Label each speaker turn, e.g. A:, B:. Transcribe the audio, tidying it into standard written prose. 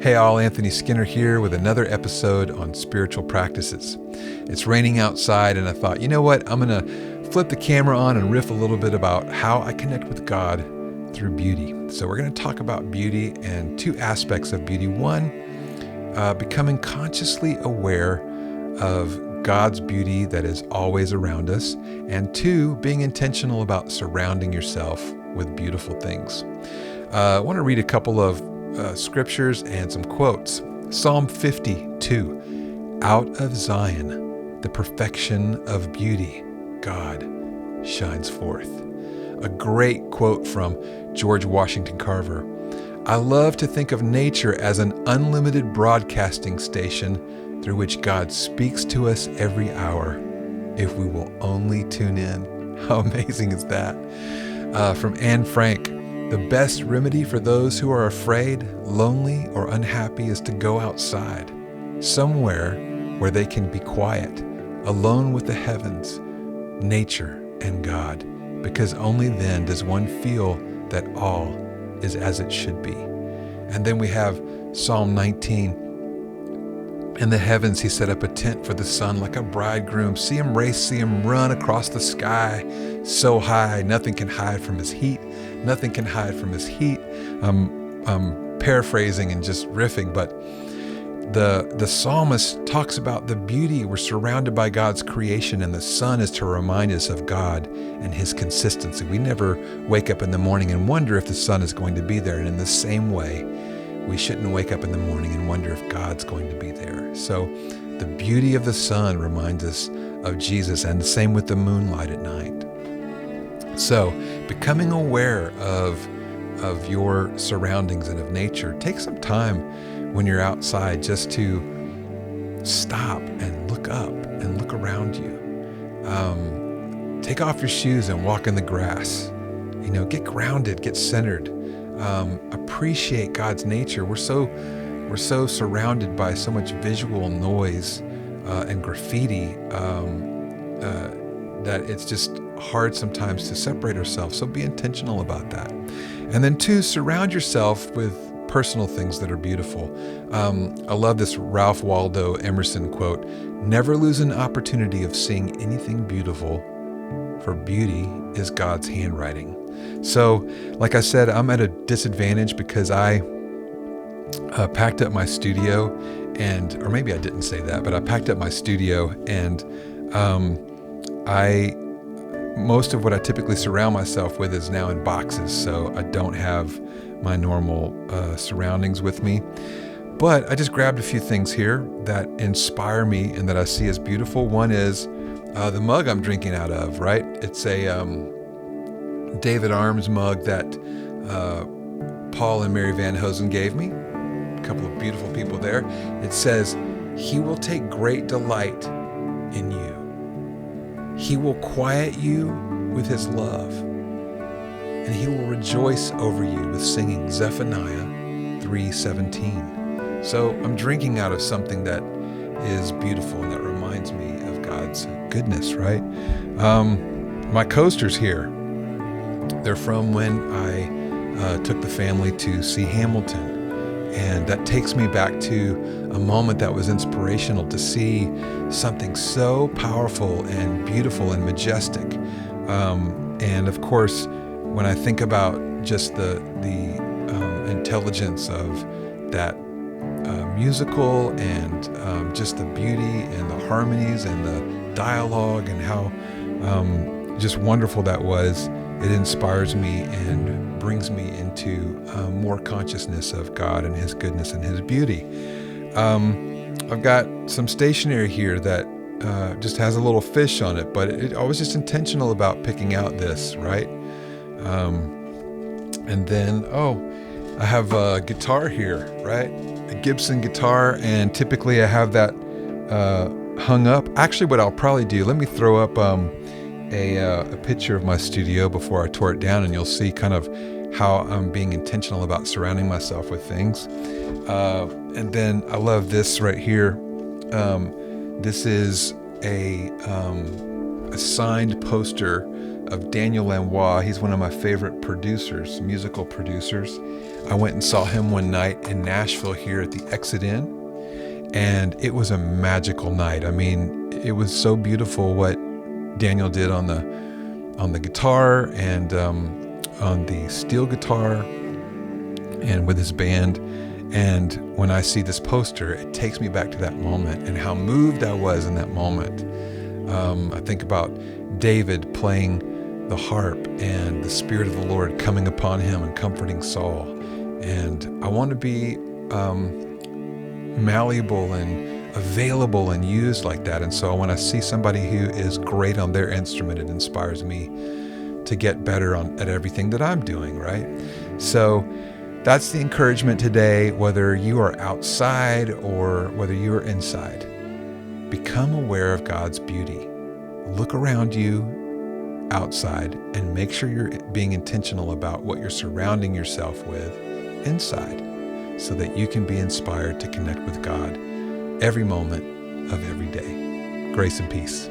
A: Hey all, Anthony Skinner here with another episode on spiritual practices. It's raining outside and I thought, you know what, I'm going to flip the camera on and riff a little bit about how I connect with God through beauty. So we're going to talk about beauty and two aspects of beauty. One, becoming consciously aware of God's beauty that is always around us. And two, being intentional about surrounding yourself with beautiful things. I want to read a couple of scriptures and some quotes. Psalm 52, out of Zion, the perfection of beauty, God shines forth. A great quote from George Washington Carver. I love to think of nature as an unlimited broadcasting station through which God speaks to us every hour, if we will only tune in. How amazing is that? From Anne Frank. The best remedy for those who are afraid, lonely, or unhappy is to go outside, somewhere where they can be quiet, alone with the heavens, nature, and God, because only then does one feel that all is as it should be. And then we have Psalm 19. In the heavens he set up a tent for the sun like a bridegroom. See him race, see him run across the sky so high, nothing can hide from his heat. Nothing can hide from his heat. I'm paraphrasing and just riffing, but the psalmist talks about the beauty. We're surrounded by God's creation, and the sun is to remind us of God and his consistency. We never wake up in the morning and wonder if the sun is going to be there. And in the same way, we shouldn't wake up in the morning and wonder if God's going to be there. So the beauty of the sun reminds us of Jesus, and the same with the moonlight at night. So becoming aware of your surroundings and of nature, take some time when you're outside just to stop and look up and look around you. Take off your shoes and walk in the grass. Get grounded, get centered. Appreciate God's nature. We're so surrounded by so much visual noise and graffiti that it's just hard sometimes to separate ourselves. So be intentional about that. And then two, surround yourself with personal things that are beautiful. I love this Ralph Waldo Emerson quote, never lose an opportunity of seeing anything beautiful, for beauty is God's handwriting. So, like I said, I'm at a disadvantage because I packed up my studio or maybe I didn't say that, but I packed up my studio and most of what I typically surround myself with is now in boxes, so I don't have my normal surroundings with me. But I just grabbed a few things here that inspire me and that I see as beautiful. One is the mug I'm drinking out of, right? It's a David Arms mug that Paul and Mary Van Hosen gave me. A couple of beautiful people there. It says, "He will take great delight in you. He will quiet you with his love, and he will rejoice over you with singing." Zephaniah 3:17. So I'm drinking out of something that is beautiful and that reminds me of God's goodness, right? My coasters here, they're from when I took the family to see Hamilton. And that takes me back to a moment that was inspirational to see something so powerful and beautiful and majestic. And of course, when I think about just the intelligence of that musical and just the beauty and the harmonies and the dialogue and how just wonderful that was, it inspires me and brings me into more consciousness of God and his goodness and his beauty. I've got some stationery here that just has a little fish on it, but I was just intentional about picking out this, right? And then, I have a guitar here, right? A Gibson guitar, and typically I have that hung up. Actually, what I'll probably do, let me throw up a picture of my studio before I tore it down, and you'll see kind of how I'm being intentional about surrounding myself with things. And then I love this right here. This is a signed poster of Daniel Lanois. He's one of my favorite producers, musical producers. I went and saw him one night in Nashville here at the Exit Inn, and it was a magical night. I mean, it was so beautiful what Daniel did on the guitar and on the steel guitar and with his band. And when I see this poster, it takes me back to that moment and how moved I was in that moment. I think about David playing the harp and the Spirit of the Lord coming upon him and comforting Saul. And I want to be malleable and available and used like that. And so when I see somebody who is great on their instrument, it inspires me to get better at everything that I'm doing, right? So that's the encouragement today, whether you are outside or whether you are inside. Become aware of God's beauty. Look around you outside and make sure you're being intentional about what you're surrounding yourself with inside so that you can be inspired to connect with God every moment of every day. Grace and peace.